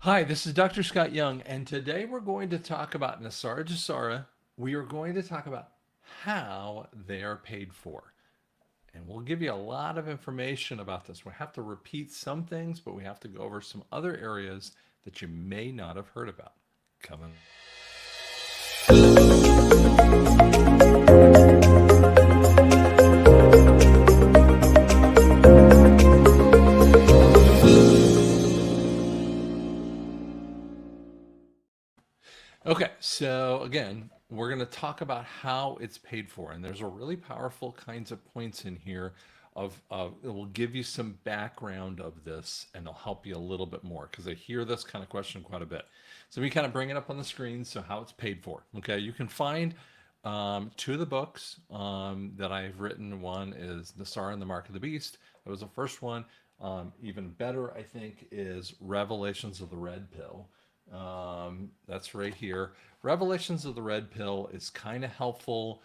Hi, this is Dr. Scott Young, and today we're going to talk about NESARA GESARA. We are going to talk about how they are paid for. And we'll give you a lot of information about this. We have to repeat some things, but we have to go over some other areas that you may not have heard about. Coming. Okay, so again, we're going to talk about how it's paid for, and there's a really powerful kinds of points in here of it will give you some background of this, and it'll help you a little bit more because I hear this kind of question quite a bit. So we kind of bring it up on the screen. So how it's paid for. Okay, you can find two of the books that I've written. One is NESARA and the Mark of the Beast. That was the first one. Even better, I think, is Revelations of the Red Pill. That's right here. Revelations of the Red Pill is kind of helpful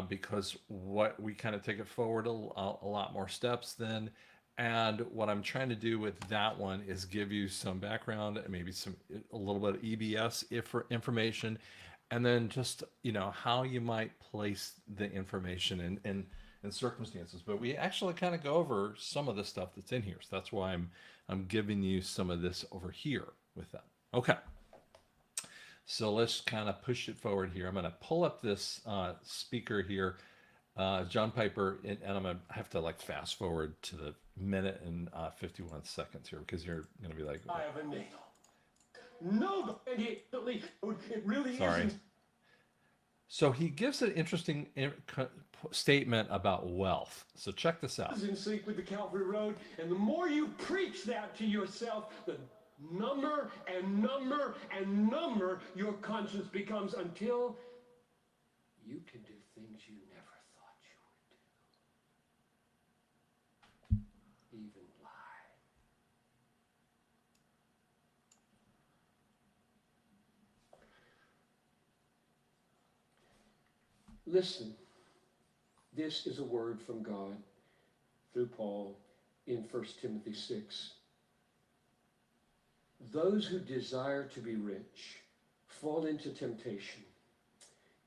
because what we kind of take it forward a lot more steps then. And what I'm trying to do with that one is give you some background and maybe a little bit of EBS information, and then just how you might place the information in circumstances. But we actually kind of go over some of the stuff that's in here, so that's why I'm giving you some of this over here with that. Okay, so let's kind of push it forward here. I'm going to pull up this speaker here, John Piper, and I'm going to have to like fast forward to the minute and 51 seconds here because you're going to be like, I have a needle. No, it really sorry. isn't. So he gives an interesting statement about wealth. So check this out. Is in sync with the Calvary Road, and the more you preach that to yourself, the number and number and number your conscience becomes until you can do things you never thought you would do. Even lie. Listen, this is a word from God through Paul in 1 Timothy 6. Those who desire to be rich fall into temptation,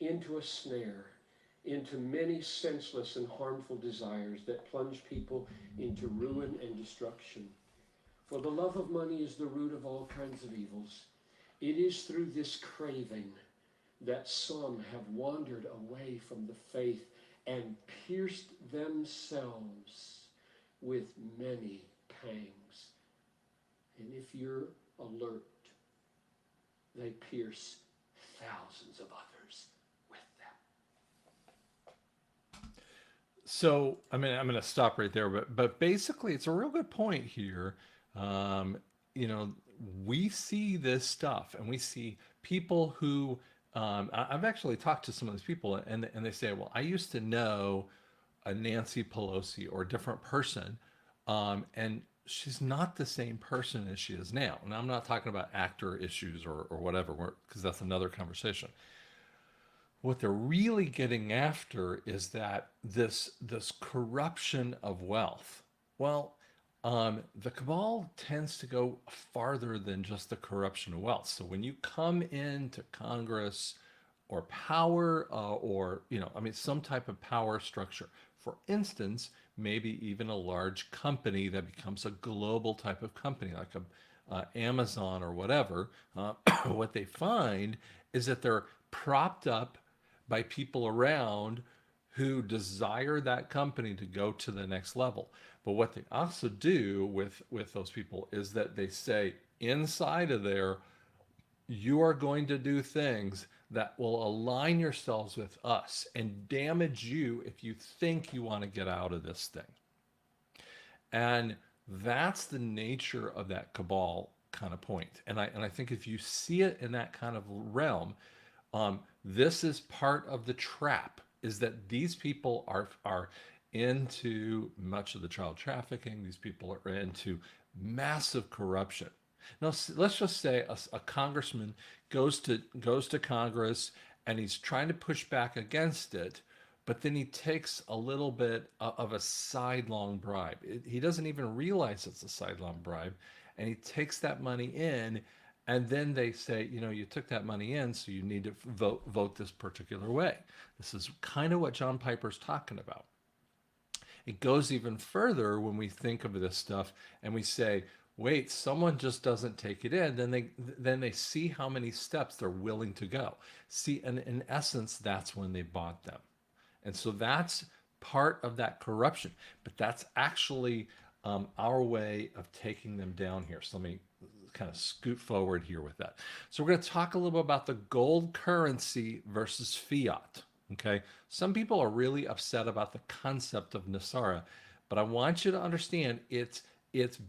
into a snare, into many senseless and harmful desires that plunge people into ruin and destruction. For the love of money is the root of all kinds of evils. It is through this craving that some have wandered away from the faith and pierced themselves with many pangs. And if you're alert, they pierce thousands of others with them. So, I mean, I'm going to stop right there, but basically, it's a real good point here. Um, you know, we see this stuff, and we see people who I've actually talked to some of these people, and they say, "Well, I used to know a Nancy Pelosi or a different person, and she's not the same person as she is now." And I'm not talking about actor issues or whatever, because that's another conversation. What they're really getting after is that this corruption of wealth. Well, the cabal tends to go farther than just the corruption of wealth. So when you come into Congress or power, or I mean, some type of power structure, for instance, maybe even a large company that becomes a global type of company, like a Amazon or whatever, what they find is that they're propped up by people around who desire that company to go to the next level. But what they also do with those people is that they say inside of there, you are going to do things that will align yourselves with us and damage you if you think you want to get out of this thing. And that's the nature of that cabal kind of point. And I think if you see it in that kind of realm, this is part of the trap, is that these people are into much of the child trafficking. These people are into massive corruption. Now, let's just say a congressman goes to Congress and he's trying to push back against it, but then he takes a little bit of a sidelong bribe. He doesn't even realize it's a sidelong bribe, and he takes that money in, and then they say, you took that money in, so you need to vote this particular way. This is kind of what John Piper's talking about. It goes even further when we think of this stuff and we say, wait, someone just doesn't take it in, then they see how many steps they're willing to go. See, and in essence, that's when they bought them. And so that's part of that corruption. But that's actually our way of taking them down here. So let me kind of scoot forward here with that. So we're going to talk a little bit about the gold currency versus fiat. Okay. Some people are really upset about the concept of NESARA, but I want you to understand it's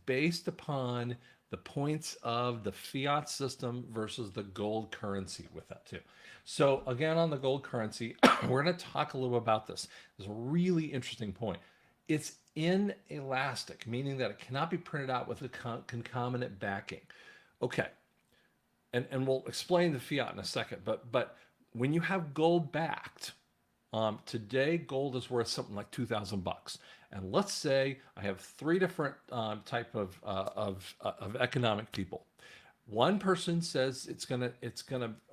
based upon the points of the fiat system versus the gold currency with that too. So again, on the gold currency, we're going to talk a little bit about this. It's a really interesting point. It's inelastic, meaning that it cannot be printed out with a concomitant backing. Okay, and we'll explain the fiat in a second, but when you have gold backed, today gold is worth something like $2,000. And let's say I have three different type of economic people. One person says it's gonna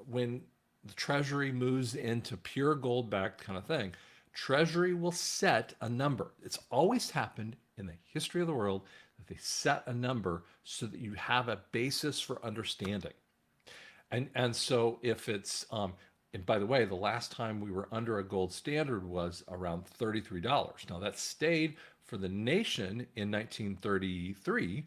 when the Treasury moves into pure gold backed kind of thing, Treasury will set a number. It's always happened in the history of the world that they set a number so that you have a basis for understanding. And so if it's and by the way, the last time we were under a gold standard was around $33. Now that stayed for the nation in 1933,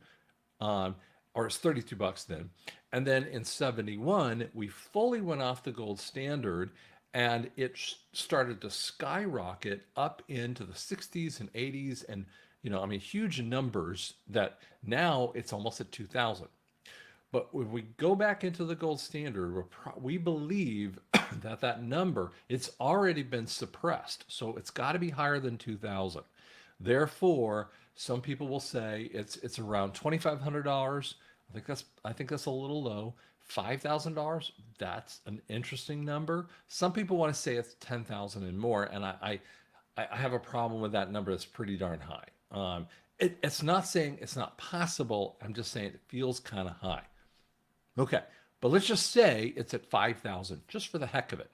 or it's $32 then. And then in 71, we fully went off the gold standard, and it started to skyrocket up into the 60s and 80s, and huge numbers that now it's almost at 2,000. But when we go back into the gold standard, we believe that number, it's already been suppressed. So it's got to be higher than 2,000. Therefore, some people will say it's around $2,500. I think that's a little low. $5,000, that's an interesting number. Some people want to say it's 10,000 and more, and I have a problem with that number. That's pretty darn high. It's not saying it's not possible. I'm just saying it feels kind of high. Okay, but let's just say it's at 5,000, just for the heck of it.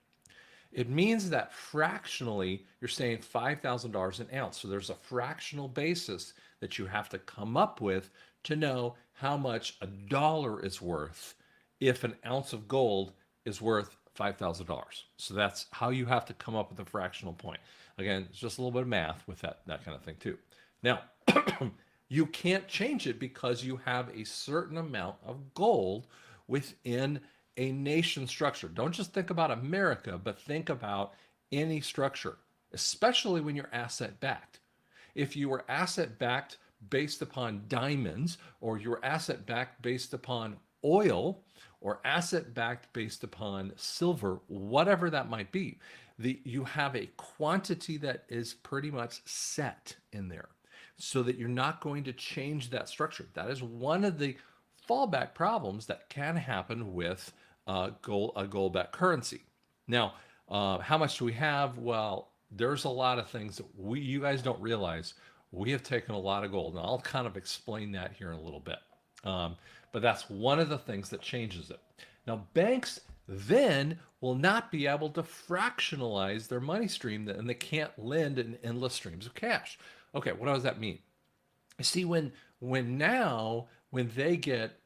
It means that fractionally, you're saying $5,000 an ounce. So there's a fractional basis that you have to come up with to know how much a dollar is worth if an ounce of gold is worth $5,000. So that's how you have to come up with a fractional point. Again, it's just a little bit of math with that kind of thing too. Now, you can't change it because you have a certain amount of gold within a nation structure. Don't just think about America, but think about any structure, especially when you're asset backed. If you were asset backed based upon diamonds, or you were asset backed based upon oil, or asset backed based upon silver, whatever that might be, you have a quantity that is pretty much set in there so that you're not going to change that structure. That is one of the fallback problems that can happen with a gold-backed currency. Now, how much do we have? Well, there's a lot of things that you guys don't realize. We have taken a lot of gold, and I'll kind of explain that here in a little bit. But that's one of the things that changes it. Now, banks then will not be able to fractionalize their money stream, and they can't lend in endless streams of cash. Okay, what does that mean? See, when they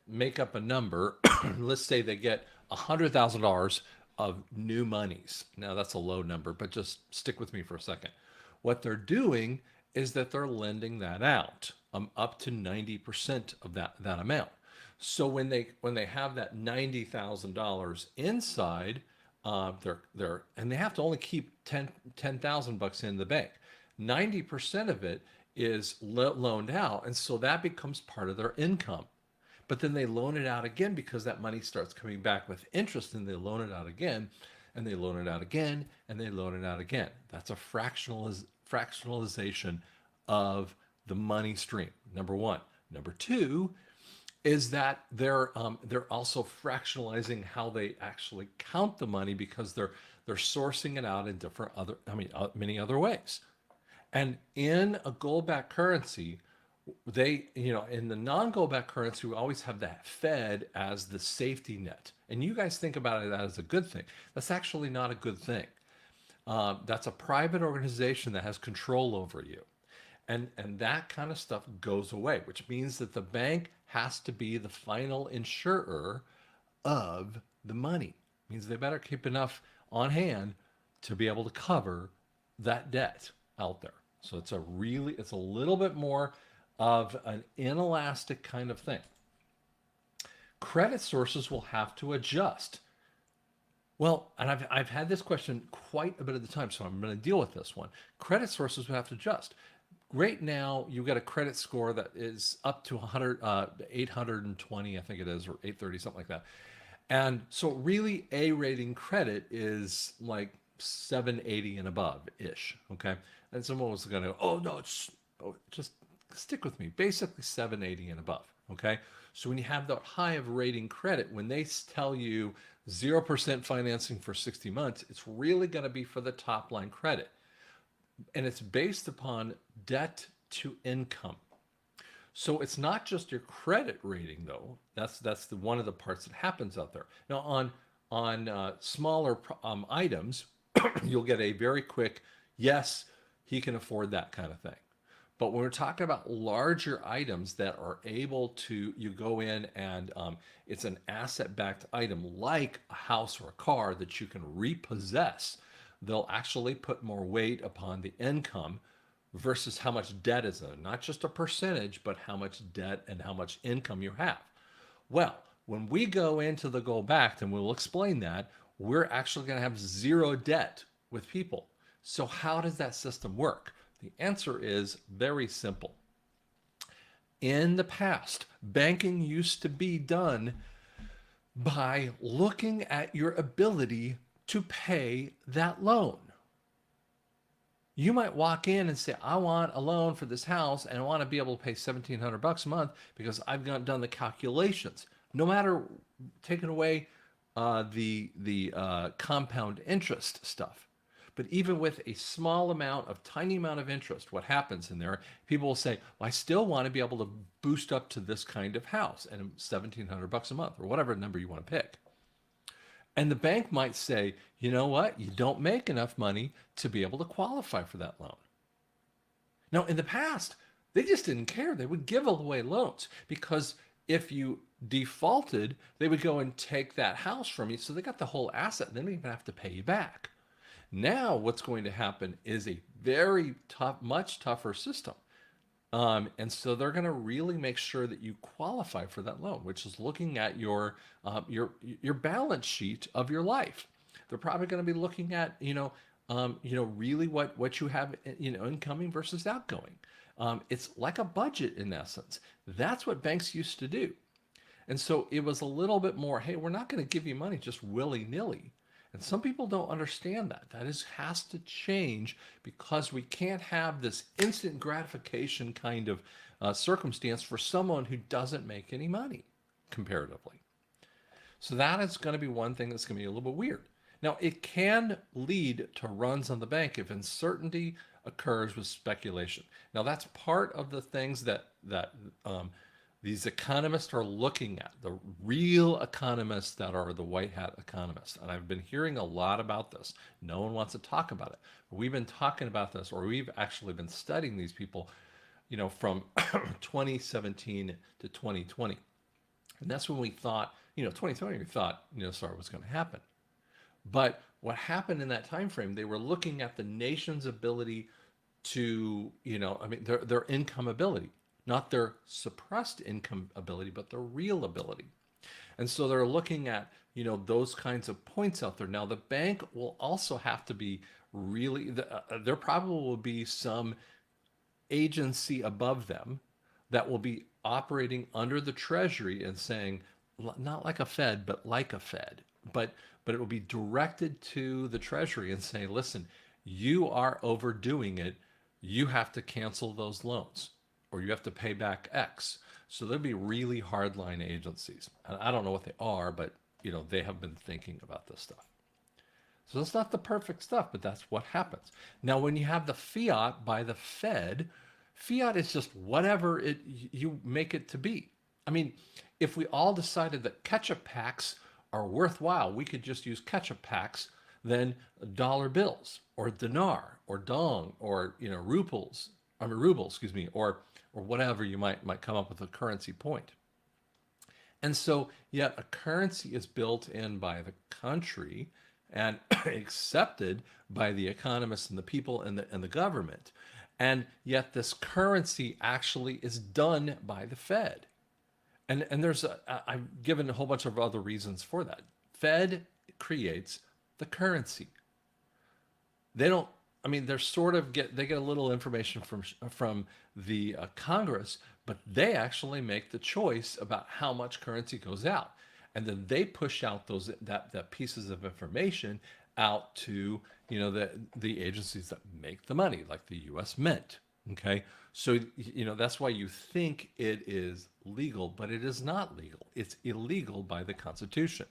make up a number, let's say they get $100,000 of new monies. Now that's a low number, but just stick with me for a second. What they're doing is that they're lending that out up to 90% of that amount. So when they have that $90,000 inside, and they have to only keep $10,000 in the bank. 90% of it is loaned out, and so that becomes part of their income. But then they loan it out again because that money starts coming back with interest, and they loan it out again, and they loan it out again, and they loan it out again. That's a fractionalization of the money stream, number one. Number two is that they're also fractionalizing how they actually count the money, because they're sourcing it out in many other ways. And in a gold-backed currency, they, in the non-gold backed currency, we always have that Fed as the safety net. And you guys think about it as a good thing. That's actually not a good thing. That's a private organization that has control over you. And that kind of stuff goes away, which means that the bank has to be the final insurer of the money. It means they better keep enough on hand to be able to cover that debt out there. So it's a little bit more of an inelastic kind of thing. Credit sources will have to adjust. Well, and I've had this question quite a bit of the time, so I'm going to deal with this one. Credit sources will have to adjust. Right now, you've got a credit score that is up to 820, I think it is, or 830, something like that. And so really A rating credit is like 780 and above ish. Okay. And someone was going to, oh no, just stick with me. Basically 780 and above. Okay. So when you have that high of rating credit, when they tell you 0% financing for 60 months, it's really going to be for the top line credit. And it's based upon debt to income. So it's not just your credit rating, though. That's one of the parts that happens out there. Now, on smaller items, you'll get a very quick yes, he can afford that kind of thing. But when we're talking about larger items that are able to, you go in and it's an asset-backed item like a house or a car that you can repossess, they'll actually put more weight upon the income versus how much debt is in it. Not just a percentage, but how much debt and how much income you have. Well, when we go into the go back, and we'll explain that, we're actually going to have zero debt with people. So how does that system work? The answer is very simple. In the past, banking used to be done by looking at your ability to pay that loan. You might walk in and say, I want a loan for this house and I want to be able to pay $1,700 a month because I've done the calculations. No matter taking away the compound interest stuff. But even with a small amount of tiny amount of interest, what happens in there, people will say, well, I still want to be able to boost up to this kind of house and $1,700 a month or whatever number you want to pick. And the bank might say, you know what? You don't make enough money to be able to qualify for that loan. Now, in the past, they just didn't care. They would give away loans because if you defaulted, they would go and take that house from you. So they got the whole asset and they didn't even have to pay you back. Now, what's going to happen is a very tough, much tougher system. And so they're going to really make sure that you qualify for that loan, which is looking at your balance sheet of your life. They're probably going to be looking at really what you have incoming versus outgoing. It's like a budget in essence. That's what banks used to do. And so it was a little bit more, hey, we're not going to give you money just willy-nilly. And some people don't understand that. That has to change because we can't have this instant gratification kind of circumstance for someone who doesn't make any money comparatively. So that is going to be one thing that's going to be a little bit weird. Now, it can lead to runs on the bank if uncertainty occurs with speculation. Now, that's part of the things that these economists are looking at, the real economists that are the white hat economists. And I've been hearing a lot about this. No one wants to talk about it. But we've been talking about this, or we've actually been studying these people, from 2017 to 2020. And that's when we thought, 2020, we thought NESARA was going to happen. But what happened in that time frame, they were looking at the nation's ability to, their income ability. Not their suppressed income ability, but their real ability. And so they're looking at, those kinds of points out there. Now, the bank will also have to be really, there probably will be some agency above them that will be operating under the Treasury and saying, not like a Fed, but like a Fed. But it will be directed to the Treasury and say, listen, you are overdoing it. You have to cancel those loans, or you have to pay back X. So there'll be really hardline agencies. And I don't know what they are, but they have been thinking about this stuff. So it's not the perfect stuff, but that's what happens. Now, when you have the fiat by the Fed, Fiat is just whatever you make it to be. I mean, if we all decided that ketchup packs are worthwhile, we could just use ketchup packs than dollar bills or dinar or dong or rubles, excuse me, or whatever you might come up with a currency point. And so, yet a currency is built in by the country and accepted by the economists and the people and the government. And yet this currency actually is done by the Fed. And I've given a whole bunch of other reasons for that. Fed creates the currency. They don't, I mean, they're sort of they get a little information from the Congress, but they actually make the choice about how much currency goes out, and then they push out that pieces of information out to the agencies that make the money, like the U.S. Mint. Okay, so that's why you think it is legal, but it is not legal. It's illegal by the Constitution,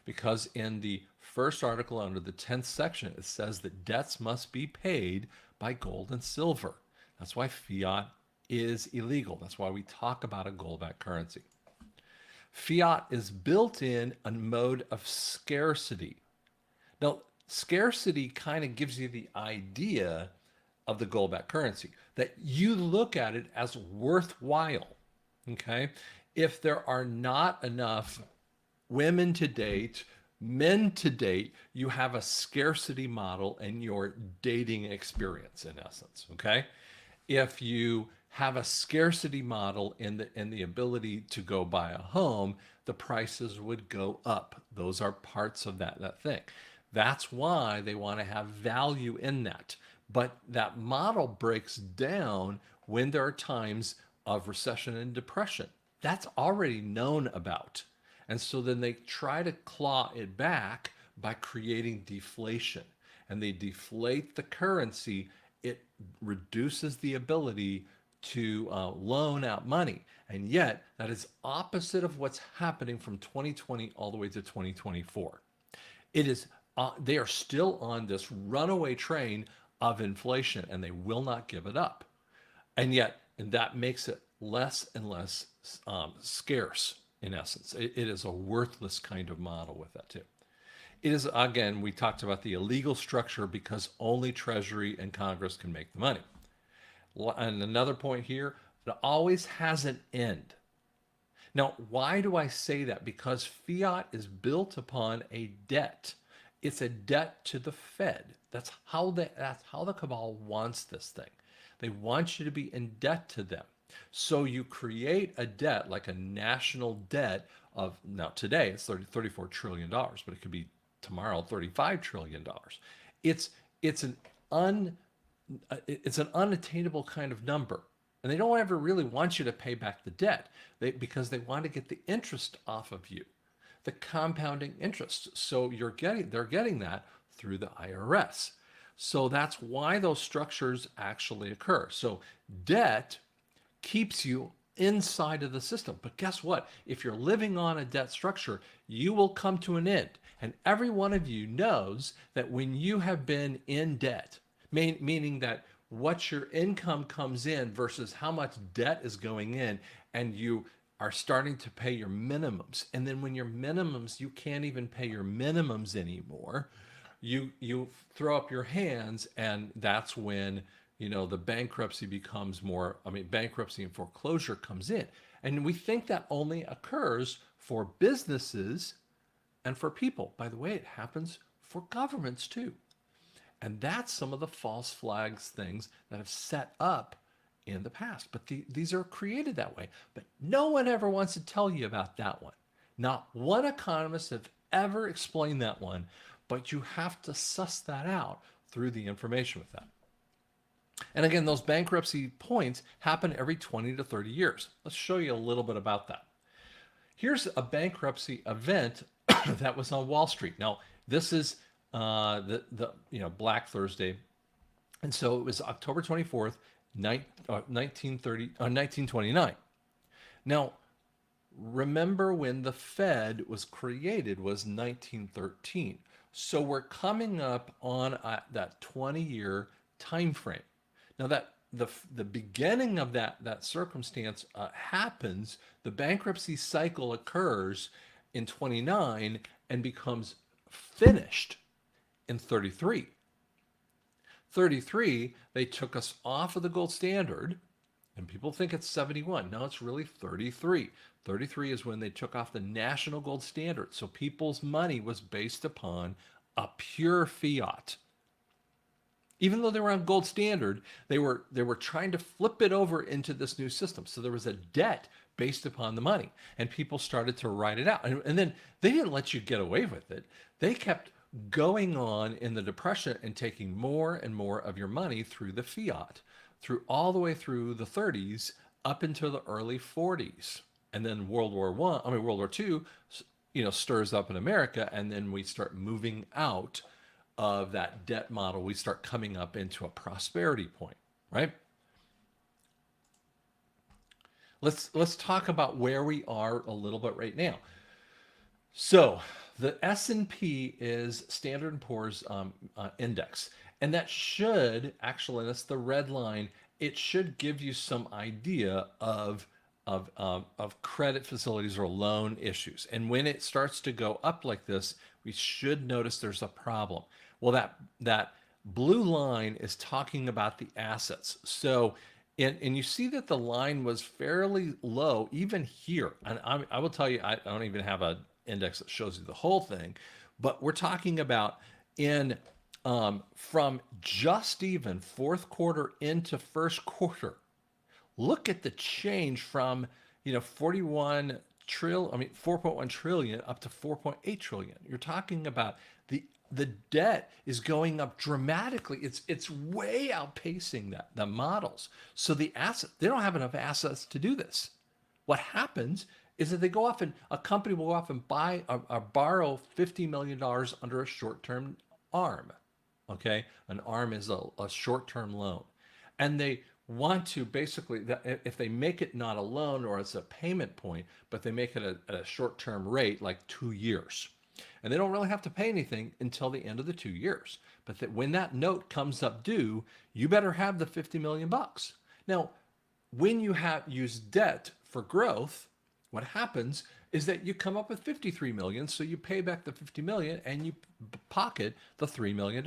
because in the first article under the 10th section, it says that debts must be paid by gold and silver. That's why fiat is illegal. That's why we talk about a gold-backed currency. Fiat is built in a mode of scarcity. Now, scarcity kind of gives you the idea of the gold-backed currency, that you look at it as worthwhile. Okay? If there are not enough women to date, men to date, you have a scarcity model in your dating experience, in essence. Okay? If you have a scarcity model in the ability to go buy a home, the prices would go up. Those are parts of that thing. That's why they want to have value in that. But that model breaks down when there are times of recession and depression. That's already known about. And so then they try to claw it back by creating deflation. And they deflate the currency. It reduces the ability to loan out money. And yet, that is opposite of what's happening from 2020 all the way to 2024. It is they are still on this runaway train of inflation, and they will not give it up. And yet, that makes it less and less scarce, in essence. It is a worthless kind of model with that, too. It is, again, we talked about the illegal structure because only Treasury and Congress can make the money. And another point here, it always has an end. Now, why do I say that? Because fiat is built upon a debt. It's a debt to the Fed. That's how the cabal wants this thing. They want you to be in debt to them. So you create a debt, like a national debt of, now today it's $34 trillion, but it could be tomorrow $35 trillion. It's an unattainable kind of number. And they don't ever really want you to pay back the debt because they want to get the interest off of you, the compounding interest. So they're getting that through the IRS. So that's why those structures actually occur. So debt keeps you inside of the system. But guess what? If you're living on a debt structure, you will come to an end. And every one of you knows that when you have been in debt, meaning that what your income comes in versus how much debt is going in, and you are starting to pay your minimums. And then when your minimums, you can't even pay your minimums anymore, you throw up your hands, and that's when the bankruptcy becomes bankruptcy and foreclosure comes in. And we think that only occurs for businesses and for people. By the way, it happens for governments too. And that's some of the false flags things that have set up in the past. But these are created that way. But no one ever wants to tell you about that one. Not one economist have ever explained that one, but you have to suss that out through the information with that. And again, those bankruptcy points happen every 20 to 30 years. Let's show you a little bit about that. Here's a bankruptcy event that was on Wall Street. Now, this is Black Thursday. And so it was October 24th, 1929. Now, remember when the Fed was created was 1913. So we're coming up on that 20-year time frame. Now, that the beginning of that circumstance happens, the bankruptcy cycle occurs in 29 and becomes finished in 33. 33, they took us off of the gold standard, and people think it's 71. No, it's really 33. 33 is when they took off the national gold standard. So people's money was based upon a pure fiat. Even though they were on gold standard, they were trying to flip it over into this new system. So there was a debt based upon the money, and people started to write it out. And then they didn't let you get away with it. They kept going on in the depression and taking more and more of your money through the fiat, through all the way through the 30s up into the early 40s. And then World War II, stirs up in America, and then we start moving out of that debt model. We start coming up into a prosperity point, right? Let's talk about where we are a little bit right now. So the S&P is Standard and Poor's index, and that should actually, that's the red line. It should give you some idea of credit facilities or loan issues. And when it starts to go up like this, we should notice there's a problem. Well, that blue line is talking about the assets. So, and you see that the line was fairly low even here. And I will tell you, I don't even have an index that shows you the whole thing, but we're talking about from just even fourth quarter into first quarter. Look at the change from 4.1 trillion up to 4.8 trillion. You're talking about the debt is going up dramatically. It's way outpacing the models. So the asset, they don't have enough assets to do this. What happens is that they go off and a company will go off and buy or borrow $50 million under a short-term ARM. Okay, an ARM is a short-term loan, and they want to basically, if they make it not a loan or it's a payment point, but they make it at a short-term rate like 2 years. And they don't really have to pay anything until the end of the 2 years. But when that note comes up due, you better have the 50 million bucks. Now, when you use debt for growth, what happens is that you come up with 53 million, so you pay back the 50 million and you pocket the $3 million.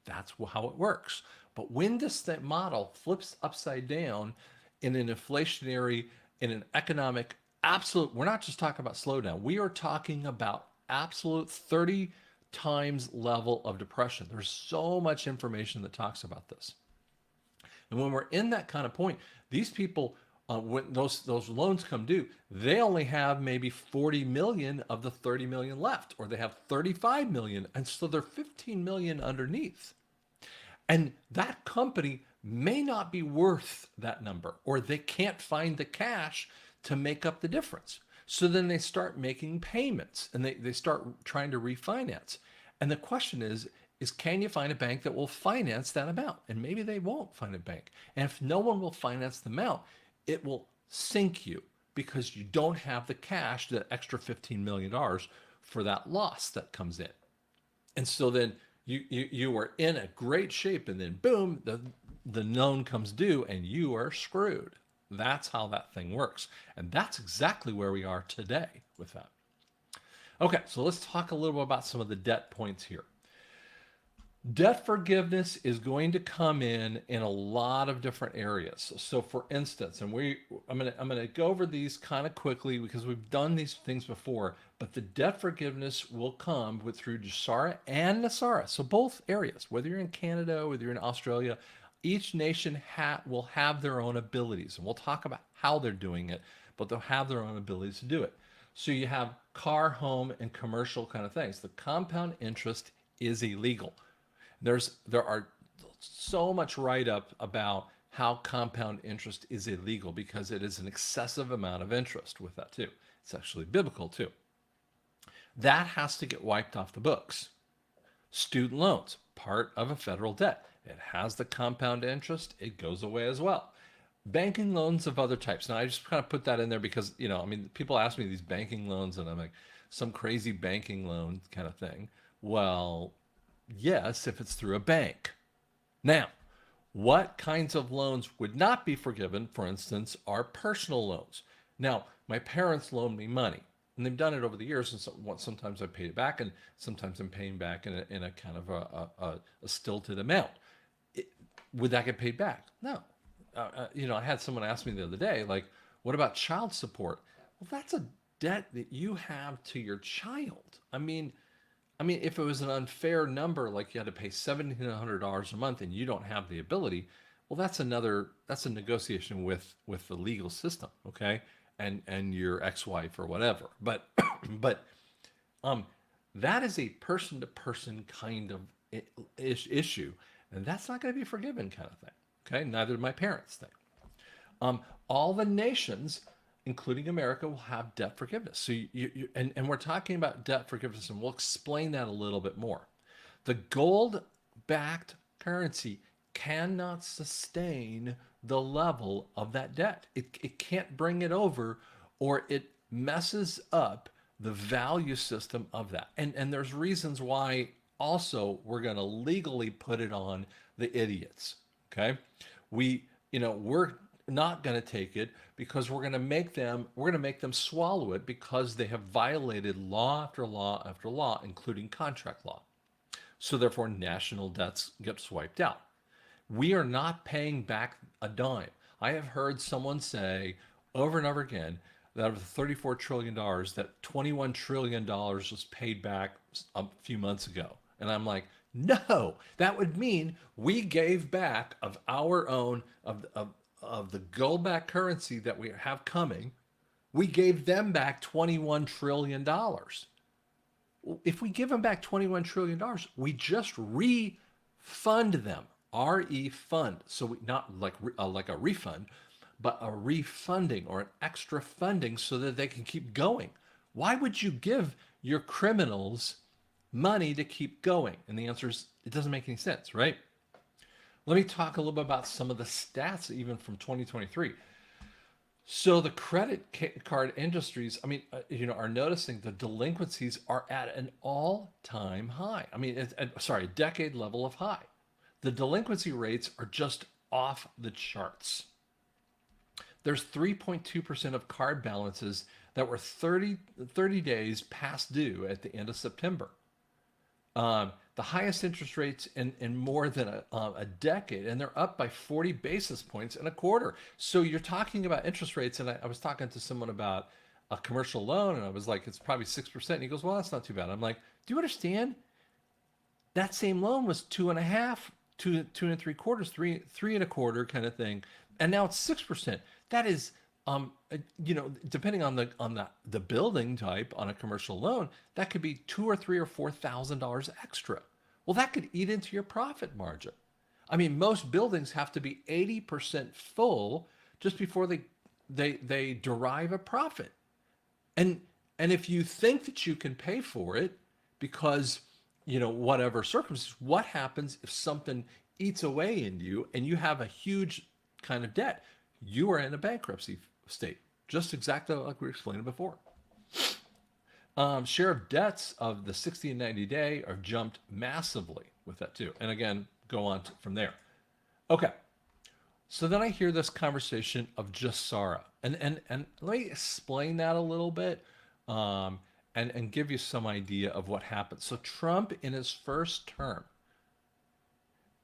That's how it works. But when this model flips upside down in an inflationary, in an economic absolute, we're not just talking about slowdown, we are talking about absolute 30 times level of depression. There's so much information that talks about this. And when we're in that kind of point, these people, when those loans come due, they only have maybe 40 million of the 30 million left, or they have 35 million, and so they're 15 million underneath. And that company may not be worth that number, or they can't find the cash to make up the difference. So then they start making payments and they start trying to refinance. And the question is can you find a bank that will finance that amount? And maybe they won't find a bank. And if no one will finance the amount, it will sink you because you don't have the cash, the extra $15 million for that loss that comes in. And so then you are in a great shape, and then boom, the loan comes due and you are screwed. That's how that thing works. And that's exactly where we are today with that. Okay, so let's talk a little bit about some of the debt points here. Debt forgiveness is going to come in a lot of different areas. So for instance, and I'm gonna go over these kind of quickly because we've done these things before, but the debt forgiveness will come through JARA and NESARA. So both areas, whether you're in Canada, whether you're in Australia, each nation will have their own abilities, and we'll talk about how they're doing it, but they'll have their own abilities to do it. So you have car, home, and commercial kind of things. The compound interest is illegal. There are so much write-up about how compound interest is illegal because it is an excessive amount of interest with that too. It's actually biblical too. That has to get wiped off the books. Student loans, part of a federal debt. It has the compound interest. It goes away as well. Banking loans of other types. Now, I just kind of put that in there because, people ask me these banking loans and I'm like, some crazy banking loan kind of thing. Well, yes, if it's through a bank. Now, What kinds of loans would not be forgiven, for instance, are personal loans. Now, my parents loaned me money, and they've done it over the years, and sometimes I paid it back, and sometimes I'm paying back in a kind of a stilted amount. It, would that get paid back? No. I had someone ask me the other day, like, what about child support? Well, that's a debt that you have to your child. I mean, if it was an unfair number, like you had to pay $1,700 a month and you don't have the ability, well, that's a negotiation with the legal system, okay, and your ex-wife or whatever. But but um, that is a person-to-person kind of issue, and that's not going to be forgiven, kind of thing. Okay, neither do my parents think. All the nations, including America, will have debt forgiveness. So and we're talking about debt forgiveness, and we'll explain that a little bit more. The gold-backed currency cannot sustain the level of that debt. It can't bring it over, or it messes up the value system of that. And there's reasons why also we're going to legally put it on the idiots. Okay, we're not going to take it because we're going to make them swallow it because they have violated law after law after law, including contract law. So therefore national debts get swiped out. We are not paying back a dime. I have heard someone say over and over again that of the $34 trillion dollars, that $21 trillion dollars was paid back a few months ago. And I'm like, no, that would mean we gave back of our own, of the gold back currency that we have coming, we gave them back $21 trillion dollars. If we give them back $21 trillion dollars, we just refund them. Fund. So we, not like a refund, but a refunding or an extra funding so that they can keep going. Why would you give your criminals money to keep going? And the answer is it doesn't make any sense, right? Let me talk a little bit about some of the stats even from 2023. So the credit card industries, are noticing the delinquencies are at an all-time high. A decade level of high. The delinquency rates are just off the charts. There's 3.2% of card balances that were 30 days past due at the end of September. The highest interest rates in more than a decade, and they're up by 40 basis points in a quarter. So you're talking about interest rates, and I was talking to someone about a commercial loan, and I was like, it's probably 6%. And he goes, well, that's not too bad. I'm like, do you understand? That same loan was 2.5, 2.75, three and a quarter kind of thing, and now it's 6%. That is, depending on the building type on a commercial loan, that could be $2 or $3 or $4,000 extra. Well, that could eat into your profit margin. Most buildings have to be 80% full just before they derive a profit. And if you think that you can pay for it because whatever circumstances, what happens if something eats away in you and you have a huge kind of debt? You are in a bankruptcy state, just exactly like we were explaining before. Share of debts of the 60 and 90 day are jumped massively with that too. And again, go on from there. Okay. So then I hear this conversation of JESARA. And let me explain that a little bit and give you some idea of what happened. So Trump, in his first term,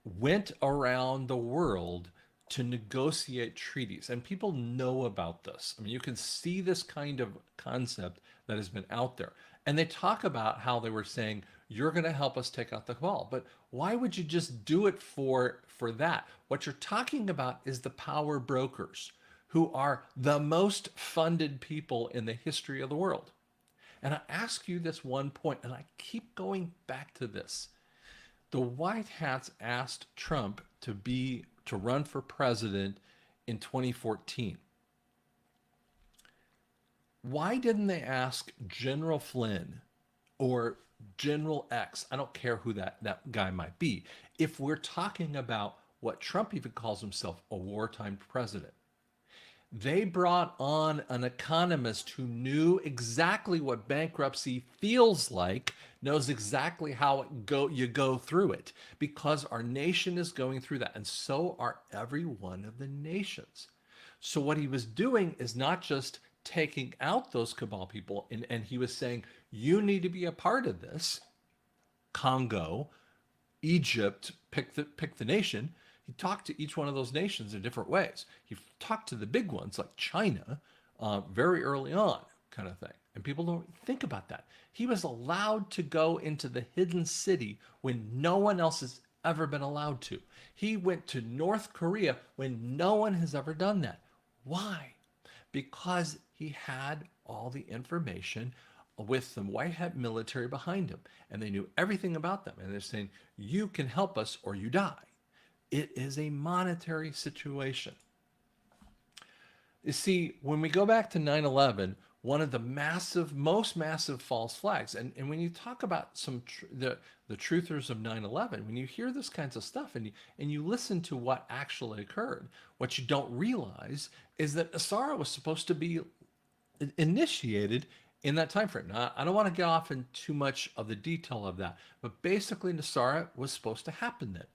went around the world to negotiate treaties. And people know about this. You can see this kind of concept that has been out there. And they talk about how they were saying, you're going to help us take out the cabal. But why would you just do it for that? What you're talking about is the power brokers, who are the most funded people in the history of the world. And I ask you this one point, and I keep going back to this. The White Hats asked Trump to run for president in 2014. Why didn't they ask General Flynn or General X? I don't care who that guy might be. If we're talking about what Trump even calls himself, a wartime president. They brought on an economist who knew exactly what bankruptcy feels like, knows exactly how you go through it, because our nation is going through that, and so are every one of the nations. So what he was doing is not just taking out those cabal people, and he was saying, you need to be a part of this. Congo, Egypt, pick the nation. He talked to each one of those nations in different ways. He talked to the big ones like China very early on, kind of thing. And people don't think about that. He was allowed to go into the hidden city when no one else has ever been allowed to. He went to North Korea when no one has ever done that. Why? Because he had all the information with the white hat military behind him, and they knew everything about them, and they're saying, you can help us or you die. It is a monetary situation. You see, when we go back to 9/11, one of the most massive false flags, and when you talk about the truthers of 9/11, when you hear this kinds of stuff and you listen to what actually occurred, what you don't realize is that NESARA was supposed to be initiated in that time frame. Now, I don't want to get off in too much of the detail of that, but basically NESARA was supposed to happen then,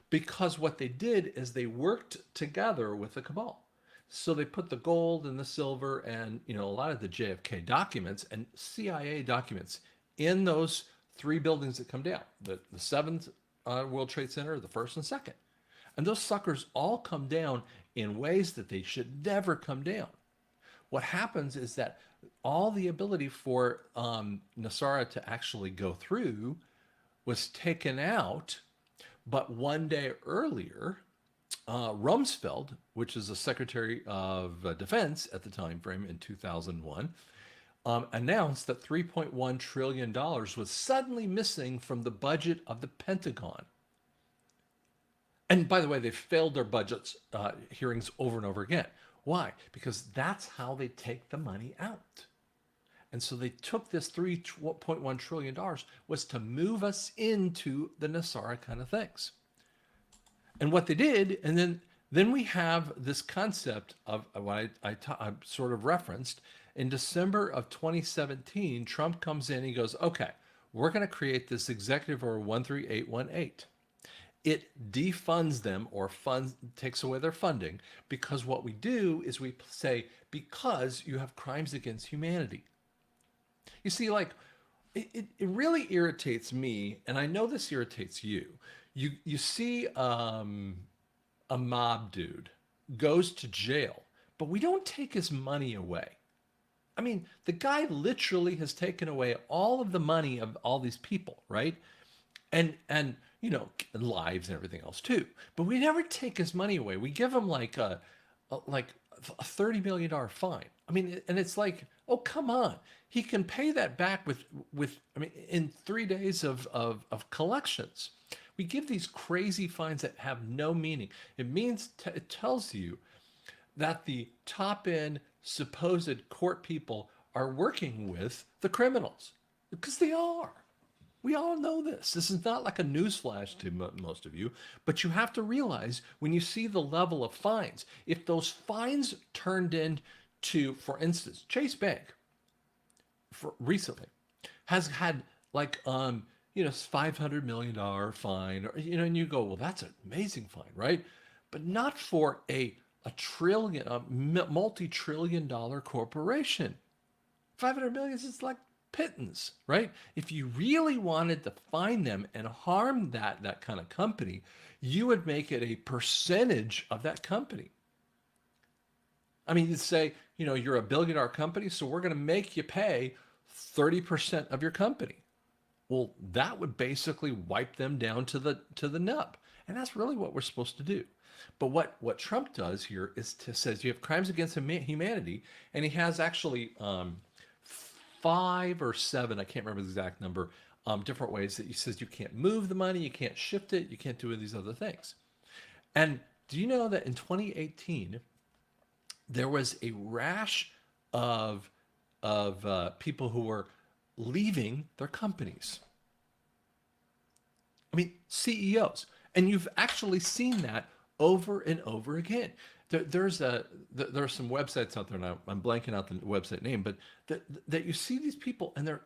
because what they did is they worked together with the cabal. So they put the gold and the silver and a lot of the JFK documents and CIA documents in those three buildings that come down: the seventh World Trade Center, the first and second, and those suckers all come down in ways that they should never come down. What happens is that all the ability for NESARA to actually go through was taken out, but one day earlier, Rumsfeld, which is the Secretary of Defense at the time frame in 2001, announced that $3.1 trillion was suddenly missing from the budget of the Pentagon. And by the way, they failed their budgets hearings over and over again. Why? Because that's how they take the money out. And so they took this $3.1 trillion was to move us into the NESARA kind of things. And what they did, and then we have this concept of what I sort of referenced. In December of 2017, Trump comes in, he goes, okay, we're going to create this executive order 13818. It defunds them or takes away their funding, because what we do is we say, because you have crimes against humanity. You see, like, it really irritates me, and I know this irritates you. You see a mob dude goes to jail, but we don't take his money away. I mean, the guy literally has taken away all of the money of all these people, right? And lives and everything else too. But we never take his money away. We give him like a $30 million fine. I mean, and it's like, oh, come on. He can pay that back with in 3 days of collections. We give these crazy fines that have no meaning. It tells you that the top end supposed court people are working with the criminals, because they are. We all know this. This is not like a newsflash to most of you, but you have to realize when you see the level of fines, if those fines turned into, for instance, Chase Bank recently has had like $500 million fine, or and you go, well, that's an amazing fine, right? But not for a multi-trillion-dollar corporation. 500 million is like pittance, right? If you really wanted to find them and harm that kind of company, you would make it a percentage of that company. I mean, you'd say, you're a billion-dollar company, so we're going to make you pay 30% of your company. Well, that would basically wipe them down to the nub. And that's really what we're supposed to do. But what Trump does here is says you have crimes against humanity, and he has actually 5 or 7, I can't remember the exact number, different ways that he says you can't move the money, you can't shift it, you can't do these other things. And do you know that in 2018, there was a rash of people who were leaving their companies? I mean, CEOs. And you've actually seen that over and over again. There are some websites out there now. I'm blanking out the website name, but that you see these people and they're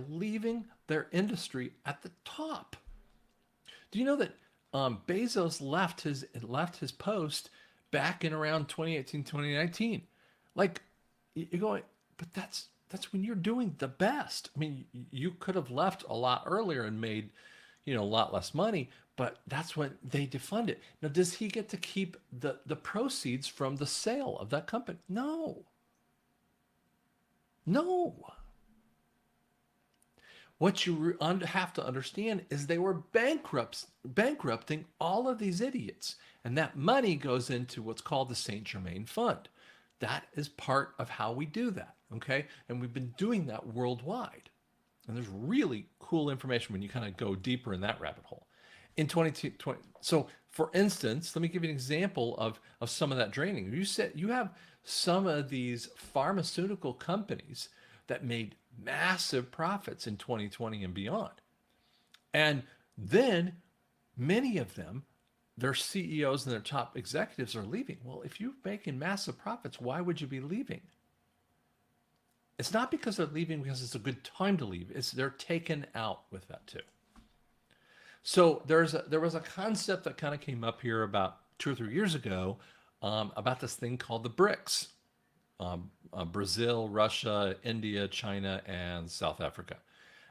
leaving their industry at the top. Do you know that Bezos left his post back in around 2018, 2019? Like you're going, but that's when you're doing the best. I mean, you could have left a lot earlier and made, a lot less money, but that's when they defund it. Now, does he get to keep the proceeds from the sale of that company? No. No. What you have to understand is they were bankrupting all of these idiots. And that money goes into what's called the Saint Germain Fund. That is part of how we do that, okay? And we've been doing that worldwide. And there's really cool information when you kind of go deeper in that rabbit hole. In 2020, so for instance, let me give you an example of some of that draining. You said you have some of these pharmaceutical companies that made massive profits in 2020 and beyond. And then many of them, their CEOs and their top executives are leaving. Well, if you're making massive profits, why would you be leaving? It's not because they're leaving because it's a good time to leave. It's they're taken out with that too. So there was a concept that kind of came up here about 2 or 3 years ago about this thing called the BRICS. Brazil, Russia, India, China, and South Africa.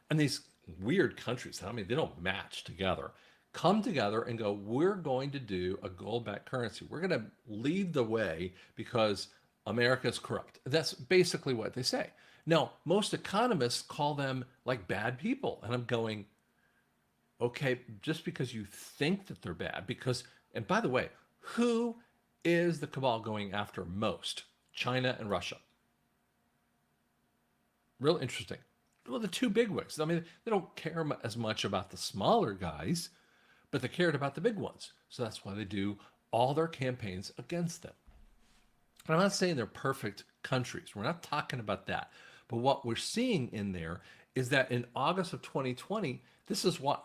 And these weird countries, I mean, they don't match together, come together and go, we're going to do a gold-backed currency. We're going to lead the way because America is corrupt. That's basically what they say. Now, most economists call them like bad people. And I'm going, okay, just because you think that they're bad, because, and by the way, who is the cabal going after most? China and Russia. Real interesting. Well, the two big wigs. I mean, they don't care as much about the smaller guys, but they cared about the big ones. So that's why they do all their campaigns against them. And I'm not saying they're perfect countries. We're not talking about that. But what we're seeing in there is that in August of 2020, this is what,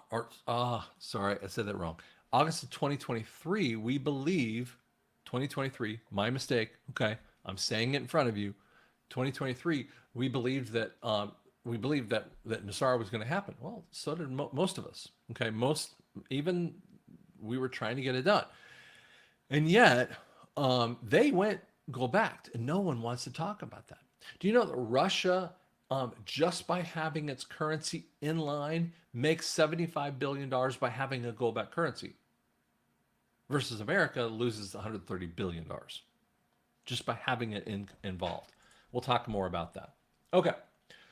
sorry, I said that wrong. August of 2023, we believe, 2023, my mistake, okay, I'm saying it in front of you, 2023, we believed that that NESARA was going to happen. Well, so did most of us. Okay, even we were trying to get it done, and yet they went go back, and no one wants to talk about that. Do you know that Russia, just by having its currency in line, makes $75 billion by having a gold-backed currency, versus America loses $130 billion just by having it involved. We'll talk more about that. Okay,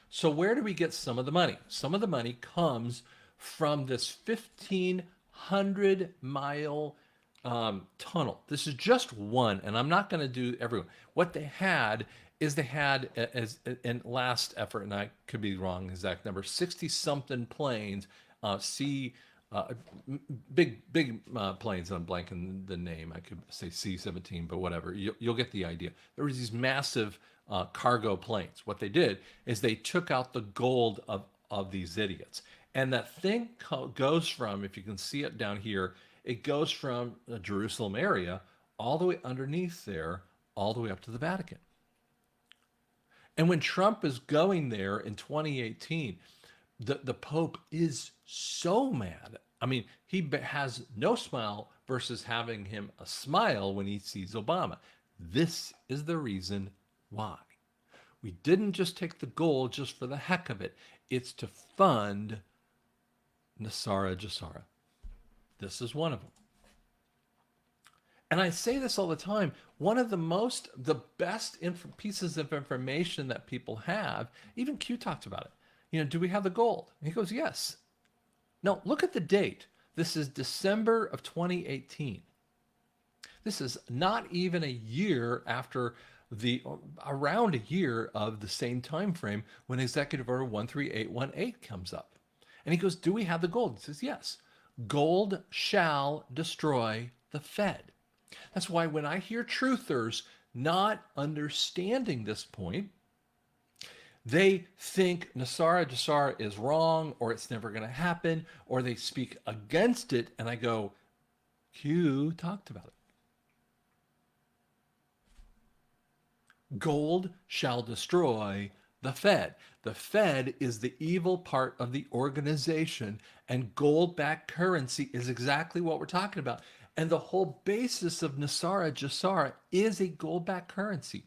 so where do we get some of the money? Some of the money comes from this 1,500-mile tunnel. This is just one, and I'm not going to do everyone. What they had is as in last effort, and I could be wrong exact number, 60-something planes, big planes. I'm blanking the name. I could say C-17, but whatever. You'll get the idea. There was these massive cargo planes. What they did is they took out the gold of these idiots. And that thing goes from, if you can see it down here, it goes from the Jerusalem area all the way underneath there, all the way up to the Vatican. And when Trump is going there in 2018, the Pope is so mad. I mean, he has no smile versus having him a smile when he sees Obama. This is the reason why. We didn't just take the gold just for the heck of it. It's to fund NESARA GESARA. This is one of them. And I say this all the time. One of the best pieces of information that people have, even Q talked about it. Do we have the gold? And he goes, yes. Now, look at the date. This is December of 2018. This is not even a year after around a year of the same time frame when Executive Order 13818 comes up. And he goes, do we have the gold? He says, yes. Gold shall destroy the Fed. That's why when I hear truthers not understanding this point, they think NESARA GESARA is wrong, or it's never going to happen, or they speak against it, and I go, Q talked about it. Gold shall destroy the Fed. The Fed is the evil part of the organization, and gold backed currency is exactly what we're talking about. And the whole basis of NESARA GESARA is a gold backed currency.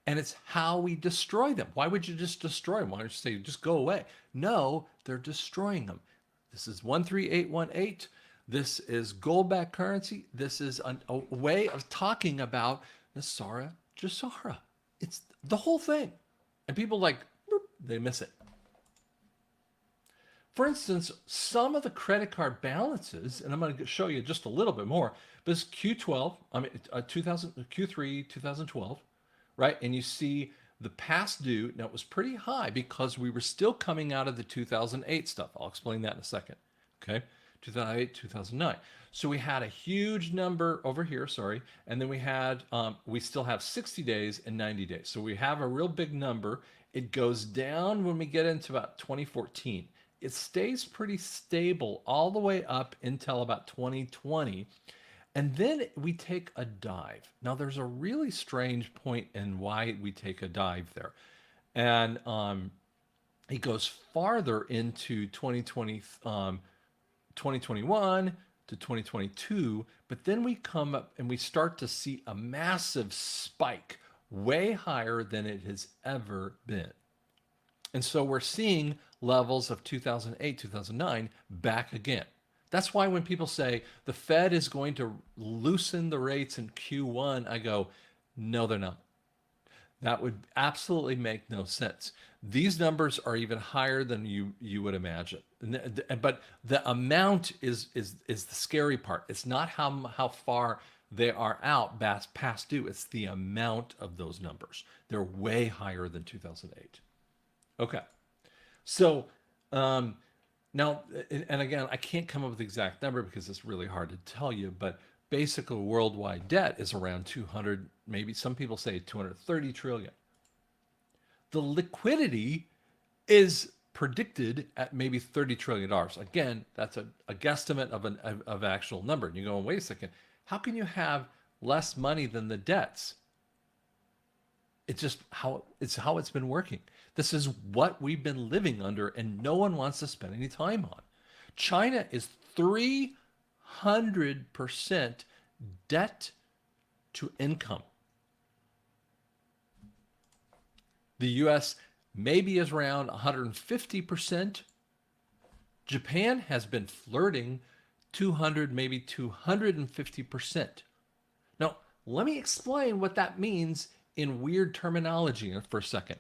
And it's how we destroy them. Why would you just destroy them? Why don't you say, just go away? No, they're destroying them. This is 13818. This is gold backed currency. This is a way of talking about NESARA GESARA. It's the whole thing. And people like, they miss it. For instance, some of the credit card balances, and I'm going to show you just a little bit more, but it's Q12, I mean, 2000, Q3 2012, right? And you see the past due. Now, it was pretty high because we were still coming out of the 2008 stuff. I'll explain that in a second. Okay. 2008, 2009. So we had a huge number over here, sorry. And then we still have 60 days and 90 days. So we have a real big number. It goes down when we get into about 2014. It stays pretty stable all the way up until about 2020. And then we take a dive. Now, there's a really strange point in why we take a dive there. And it goes farther into 2021 to 2022, but then we come up and we start to see a massive spike, way higher than it has ever been. And so we're seeing levels of 2008, 2009 back again. That's why when people say the Fed is going to loosen the rates in Q1, I go, no, they're not. That would absolutely make no sense. These numbers are even higher than you would imagine. But the amount is the scary part. It's not how far they are out past due. It's the amount of those numbers. They're way higher than 2008. Okay. So now, and again, I can't come up with the exact number because it's really hard to tell you, but basically worldwide debt is around 200, maybe some people say 230 trillion. The liquidity is predicted at maybe $30 trillion. Again, that's a guesstimate of actual number. And you go, wait a second, how can you have less money than the debts? It's just how it's been working. This is what we've been living under, and no one wants to spend any time on. China is 300% debt to income. The US maybe is around 150%. Japan has been flirting 200, maybe 250%. Now, let me explain what that means in weird terminology for a second.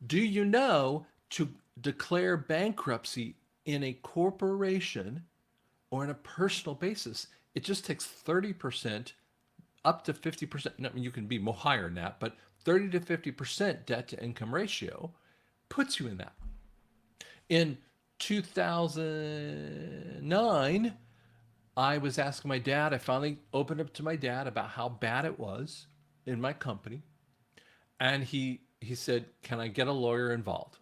Do you know to declare bankruptcy in a corporation or on a personal basis, it just takes 30% up to 50%. I mean, you can be more higher than that, but 30 to 50% debt to income ratio puts you in that. In 2009, I was asking my dad, I finally opened up to my dad about how bad it was in my company. And he said, can I get a lawyer involved?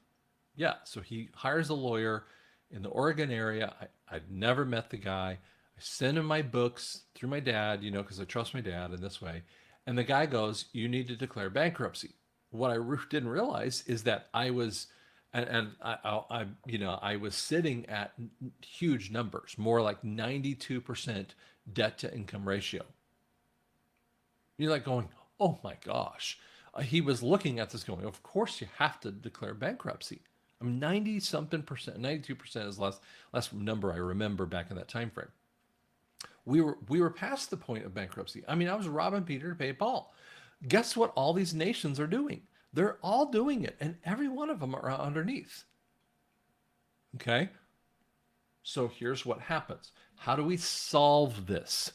Yeah. So he hires a lawyer in the Oregon area. I'd never met the guy. I send him my books through my dad, because I trust my dad in this way. And the guy goes, you need to declare bankruptcy. What I didn't realize is that I was, I was sitting at huge numbers, more like 92% debt to income ratio. You're like going, oh my gosh. He was looking at this going, of course you have to declare bankruptcy. I mean, 90 something percent, 92% is last number I remember back in that time frame. We were past the point of bankruptcy. I mean, I was robbing Peter to pay Paul. Guess what all these nations are doing? They're all doing it, and every one of them are underneath. Okay? So here's what happens. How do we solve this?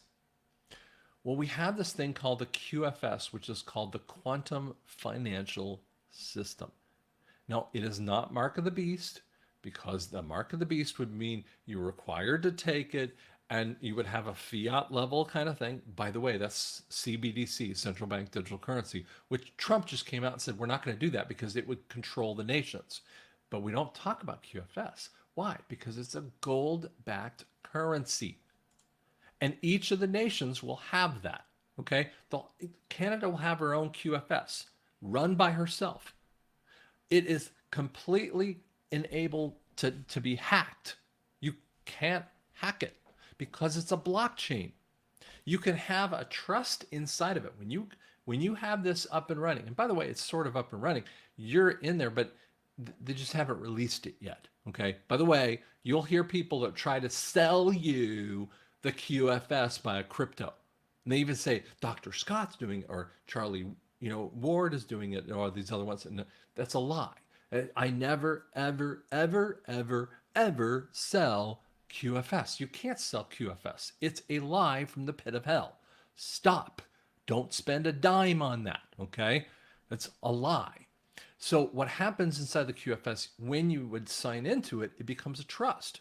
Well, we have this thing called the QFS, which is called the Quantum Financial System. Now, it is not Mark of the Beast, because the Mark of the Beast would mean you're required to take it, and you would have a fiat level kind of thing. By the way, that's CBDC, central bank digital currency, which Trump just came out and said, we're not going to do that because it would control the nations. But we don't talk about QFS. Why? Because it's a gold-backed currency. And each of the nations will have that. Okay, Canada will have her own QFS run by herself. It is completely enabled to be hacked. You can't hack it because it's a blockchain. You can have a trust inside of it when you have this up and running. And by the way, it's sort of up and running. You're in there, but they just haven't released it yet. Okay. By the way, you'll hear people that try to sell you the QFS by a crypto. And they even say Dr. Scott's doing it, or Charlie, Ward is doing it, or these other ones. And that's a lie. I never, ever, ever, ever, ever sell QFS. You can't sell QFS. It's a lie from the pit of hell. Stop. Don't spend a dime on that. Okay. That's a lie. So what happens inside the QFS when you would sign into it, it becomes a trust.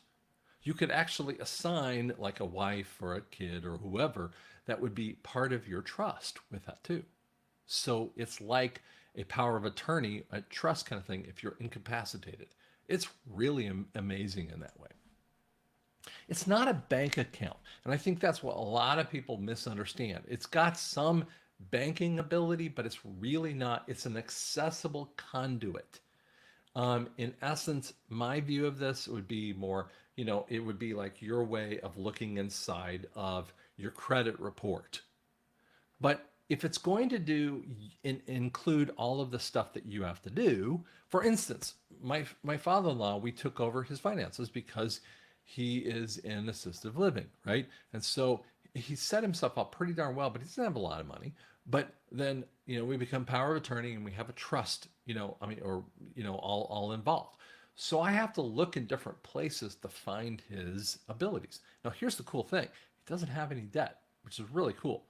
You could actually assign like a wife or a kid or whoever that would be part of your trust with that too. So it's like a power of attorney, a trust kind of thing if you're incapacitated. It's really amazing in that way. It's not a bank account. And I think that's what a lot of people misunderstand. It's got some banking ability, but it's really not. It's an accessible conduit. In essence, my view of this would be more, it would be like your way of looking inside of your credit report. But if it's going to include all of the stuff that you have to do, for instance, my father-in-law, we took over his finances because he is in assisted living, right? And so he set himself up pretty darn well, but he doesn't have a lot of money. But then, we become power of attorney and we have a trust, all involved. So I have to look in different places to find his abilities. Now, here's the cool thing. He doesn't have any debt, which is really cool.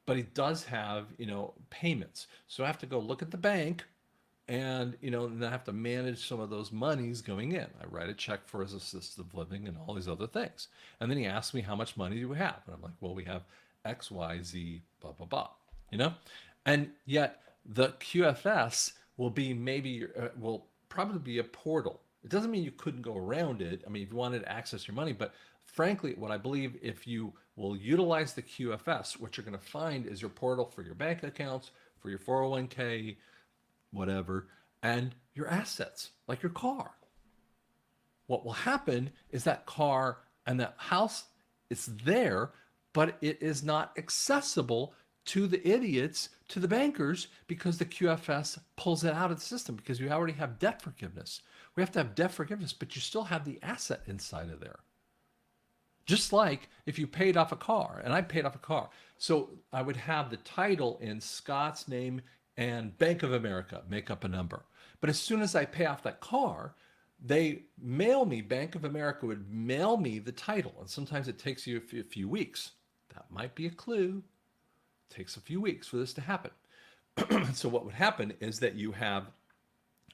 But he does have, payments. So I have to go look at the bank and, and I have to manage some of those monies going in. I write a check for his assisted living and all these other things. And then he asks me, how much money do we have? And I'm like, well, we have X, Y, Z, blah, blah, blah, And yet the QFS will be will probably be a portal. It doesn't mean you couldn't go around it. I mean, if you wanted to access your money, but frankly, what I believe, if you will utilize the QFS, what you're going to find is your portal for your bank accounts, for your 401k, whatever, and your assets, like your car. What will happen is that car and that house is there, but it is not accessible to the idiots, to the bankers, because the QFS pulls it out of the system because you already have debt forgiveness. We have to have debt forgiveness, but you still have the asset inside of there. Just like if you paid off a car, and I paid off a car. So I would have the title in Scott's name and Bank of America, make up a number. But as soon as I pay off that car, Bank of America would mail me the title. And sometimes it takes you a few weeks. That might be a clue. It takes a few weeks for this to happen. So what would happen is that you have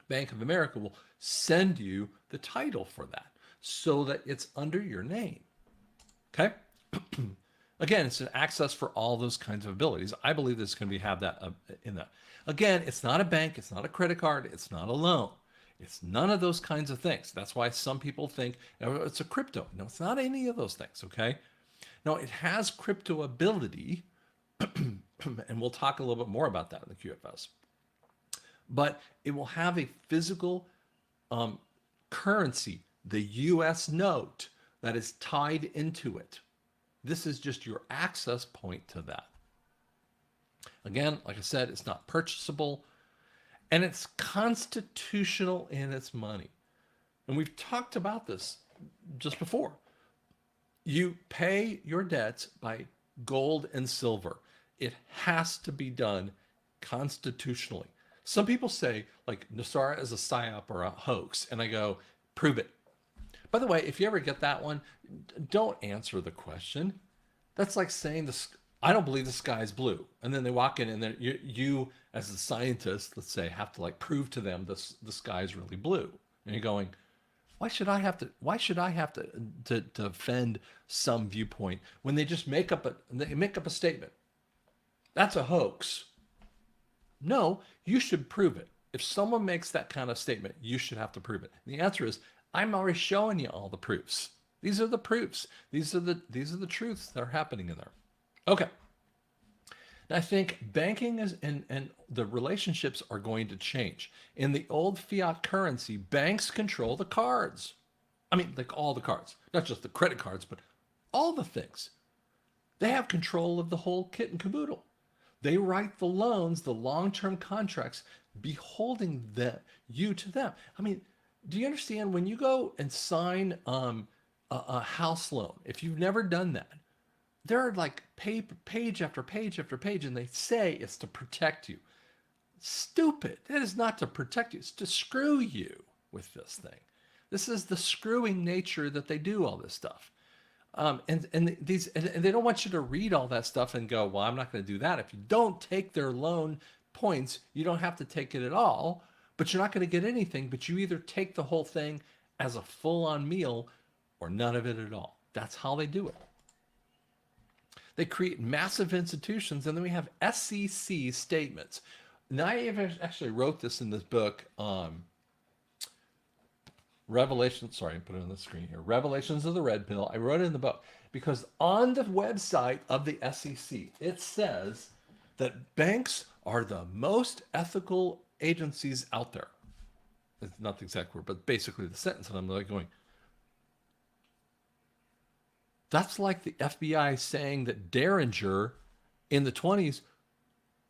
Bank of America will send you the title for that so that it's under your name. Okay. Again, it's an access for all those kinds of abilities. I believe this is going to have that in that. Again, it's not a bank. It's not a credit card. It's not a loan. It's none of those kinds of things. That's why some people think it's a crypto. No, it's not any of those things. Okay. Now, it has crypto ability, and we'll talk a little bit more about that in the QFS. But it will have a physical currency, the US note, that is tied into it. This is just your access point to that. Again, like I said, it's not purchasable, and it's constitutional in its money. And we've talked about this just before. You pay your debts by gold and silver. It has to be done constitutionally. Some people say, like, NESARA is a psyop or a hoax, and I go, prove it. By the way, if you ever get that one, don't answer the question. That's like saying, I don't believe the sky is blue. And then they walk in and then you as a scientist, let's say, have to like prove to them the sky is really blue. And you're going, why should I have to defend some viewpoint when they just make up a statement? That's a hoax. No, you should prove it. If someone makes that kind of statement, you should have to prove it. And the answer is, I'm already showing you all the proofs. These are the proofs. These are the truths that are happening in there. Okay. I think banking is and the relationships are going to change. In the old fiat currency, banks control the cards. I mean, like all the cards, not just the credit cards, but all the things. They have control of the whole kit and caboodle. They write the loans, the long-term contracts, beholding you to them. I mean, do you understand when you go and sign a house loan? If you've never done that, there are like page after page after page, and they say it's to protect you. Stupid. That is not to protect you. It's to screw you with this thing. This is the screwing nature that they do all this stuff. And they don't want you to read all that stuff and go, well, I'm not going to do that. If you don't take their loan points, you don't have to take it at all, but you're not going to get anything. But you either take the whole thing as a full-on meal or none of it at all. That's how they do it. They create massive institutions, and then we have SEC statements. Now, I actually wrote this in this book, Revelation, sorry, I put it on the screen here. Revelations of the Red Pill. I wrote it in the book because on the website of the SEC, it says that banks are the most ethical agencies out there. It's not the exact word, but basically the sentence. And I'm like going, that's like the FBI saying that Derringer in the 20s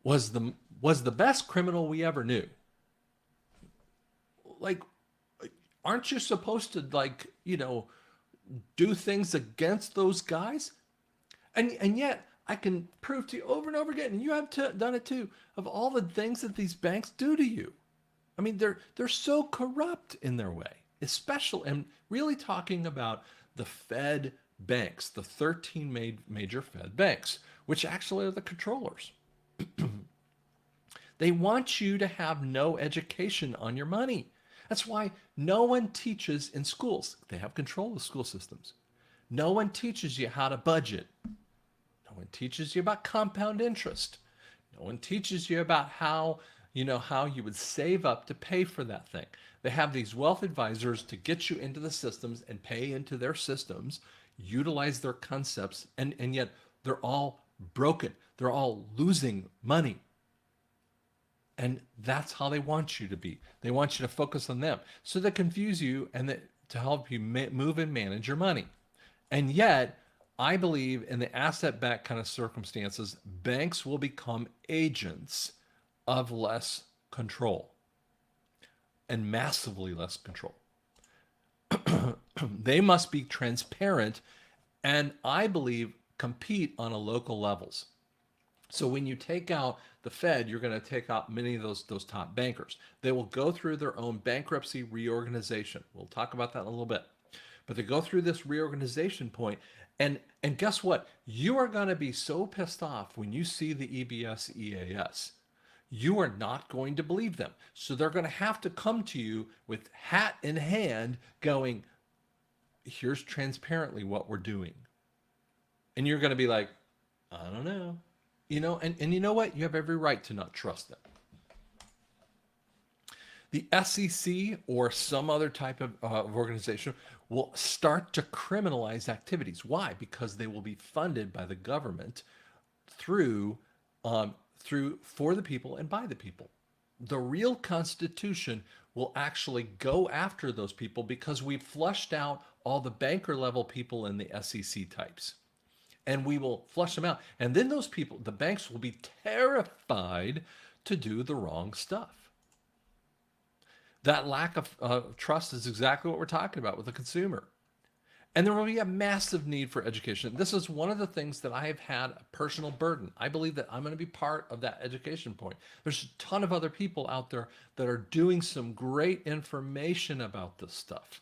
was the best criminal we ever knew. Like, aren't you supposed to, like, do things against those guys? And yet I can prove to you over and over again, and you have done it too, of all the things that these banks do to you. I mean, they're so corrupt in their way, especially, and really talking about the Fed banks, the 13 major Fed banks, which actually are the controllers. They want you to have no education on your money. That's why no one teaches in schools. They have control of school systems. No one teaches you how to budget. No one teaches you about compound interest. No one teaches you about how you would save up to pay for that thing. They have these wealth advisors to get you into the systems and pay into their systems, utilize their concepts, and yet they're all broken. They're all losing money. And that's how they want you to be. They want you to focus on them. So they confuse you and to help you move and manage your money. And yet, I believe in the asset-backed kind of circumstances, banks will become agents of less control and massively less control. They must be transparent and, I believe, compete on a local levels. So when you take out the Fed, you're going to take out many of those top bankers. They will go through their own bankruptcy reorganization. We'll talk about that in a little bit. But they go through this reorganization point, and guess what? You are going to be so pissed off when you see the EBS EAS. You are not going to believe them. So they're going to have to come to you with hat in hand going, here's transparently what we're doing. And you're going to be like, I don't know. And you know what? You have every right to not trust them. The SEC or some other type of organization will start to criminalize activities. Why? Because they will be funded by the government through for the people and by the people. The real Constitution will actually go after those people because we've flushed out all the banker level people in the SEC types. And we will flush them out. And then those people, the banks, will be terrified to do the wrong stuff. That lack of trust is exactly what we're talking about with the consumer. And there will be a massive need for education. This is one of the things that I have had a personal burden. I believe that I'm going to be part of that education point. There's a ton of other people out there that are doing some great information about this stuff.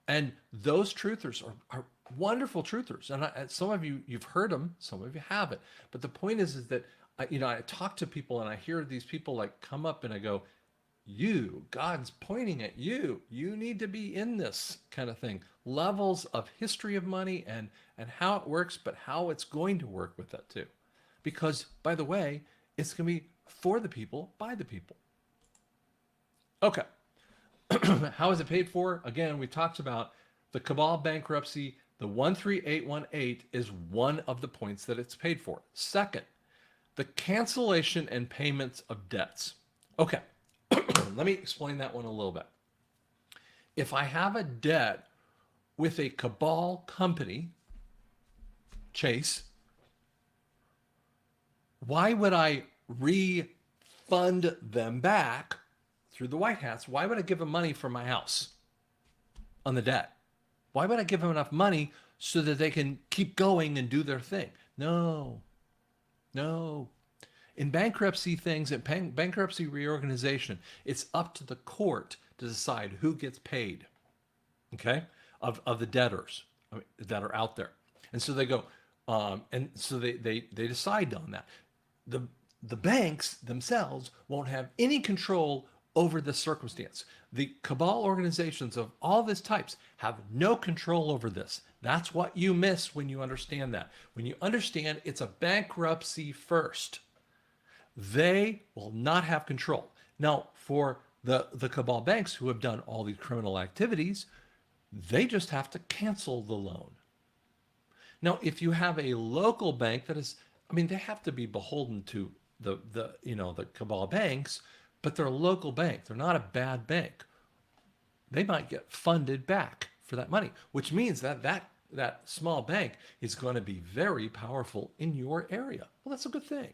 And those truthers are wonderful truthers. And some of you've heard them, some of you haven't. But the point is that I talk to people and I hear these people like come up and I go, God's pointing at you. You need to be in this kind of thing. Levels of history of money and how it works, but how it's going to work with that too. Because, by the way, it's going to be for the people, by the people. Okay. How is it paid for? Again, we talked about the cabal bankruptcy. The 13818 is one of the points that it's paid for. Second, the cancellation and payments of debts. Okay, let me explain that one a little bit. If I have a debt with a cabal company, Chase, why would I refund them back through the white hats? Why would I give them money for my house on the debt? Why would I give them enough money so that they can keep going and do their thing? No, no. In bankruptcy things, in bankruptcy reorganization, it's up to the court to decide who gets paid, okay, of the debtors that are out there. And so they go, and so they decide on that. The banks themselves won't have any control over the circumstance. The cabal organizations of all these types have no control over this. That's what you miss when you understand that. When you understand it's a bankruptcy first, they will not have control. Now, for the cabal banks who have done all these criminal activities, they just have to cancel the loan. Now, if you have a local bank that is, I mean, they have to be beholden to the cabal banks, but they're a local bank. They're not a bad bank. They might get funded back for that money, which means that small bank is going to be very powerful in your area. Well, that's a good thing.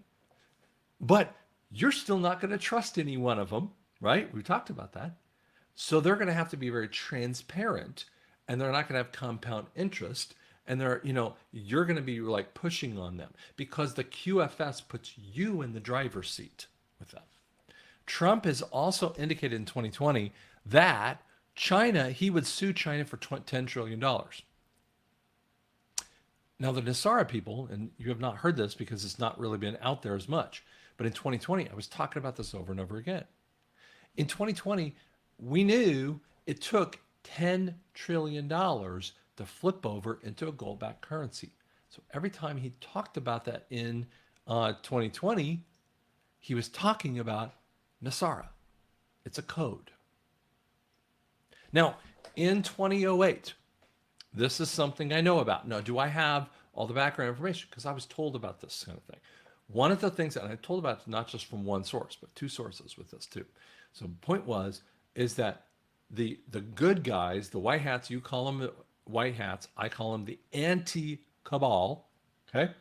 But you're still not going to trust any one of them, right? We talked about that. So they're going to have to be very transparent, and they're not going to have compound interest. And you're going to be like pushing on them because the QFS puts you in the driver's seat with them. Trump has also indicated in 2020 that he would sue China for $10 trillion. Now, the NESARA people, and you have not heard this because it's not really been out there as much, but in 2020, I was talking about this over and over again. In 2020, we knew it took $10 trillion to flip over into a gold-backed currency. So every time he talked about that in 2020, he was talking about NESARA. It's a code. Now, in 2008, this is something I know about. Now, do I have all the background information? Because I was told about this kind of thing. One of the things that I told about, not just from one source, but two sources with this too. So the point is that the good guys, the white hats, you call them white hats, I call them the anti-cabal, okay?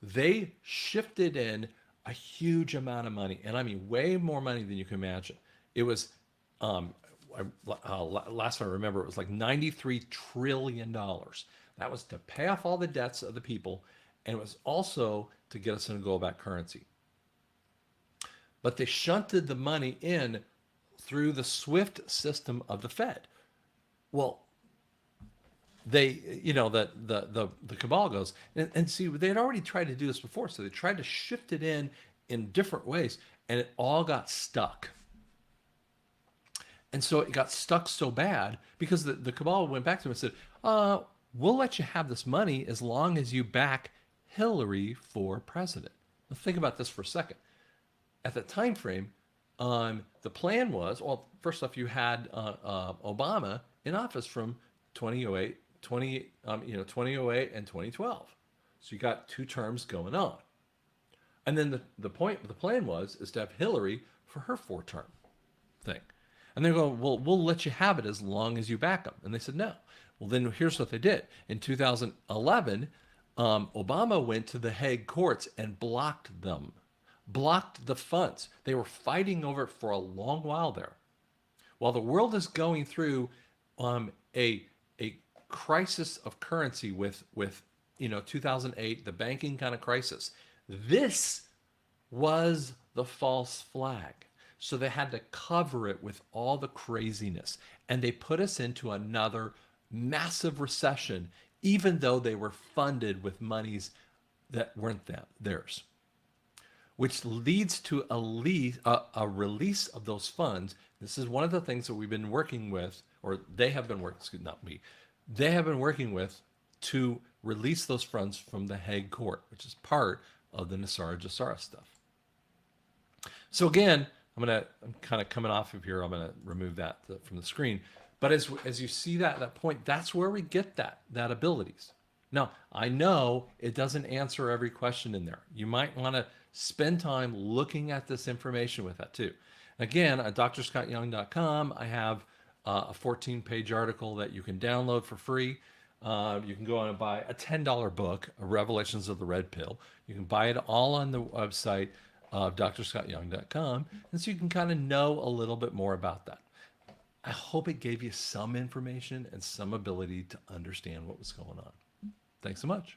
They shifted in a huge amount of money, and I mean way more money than you can imagine. It was, last time I remember, it was like $93 trillion. That was to pay off all the debts of the people, and it was also to get us in a gold-backed currency. But they shunted the money in through the SWIFT system of the Fed. Well, the cabal goes and see, they had already tried to do this before, so they tried to shift it in different ways, and it all got stuck. And so it got stuck so bad because the cabal went back to him and said, we'll let you have this money as long as you back Hillary for president. Now think about this for a second. At the time frame, the plan was, well, first off, you had Obama in office from 2008 and 2012. So you got 2 terms going on. And then the plan is to have Hillary for her 4-term thing. And they go, well, we'll let you have it as long as you back them. And they said, no. Well, then here's what they did. In 2011, Obama went to the Hague courts and blocked the funds. They were fighting over it for a long while there. While the world is going through a crisis of currency with 2008, the banking kind of crisis, this was the false flag. So they had to cover it with all the craziness. And they put us into another massive recession, even though they were funded with monies that weren't theirs. Which leads to a release of those funds. This is one of the things that we've been working with, or they have been working, not me, they have been working with to release those funds from the Hague court, which is part of the NESARA GESARA stuff. So again, I'm kind of coming off of here. I'm going to remove that from the screen. But as you see that point, that's where we get that abilities. Now, I know it doesn't answer every question in there. You might want to spend time looking at this information with that too. Again, at drscottyoung.com, I have a 14-page article that you can download for free. You can go on and buy a $10 book, Revelations of the Red Pill. You can buy it all on the website of drscottyoung.com. And so you can kind of know a little bit more about that. I hope it gave you some information and some ability to understand what was going on. Thanks so much.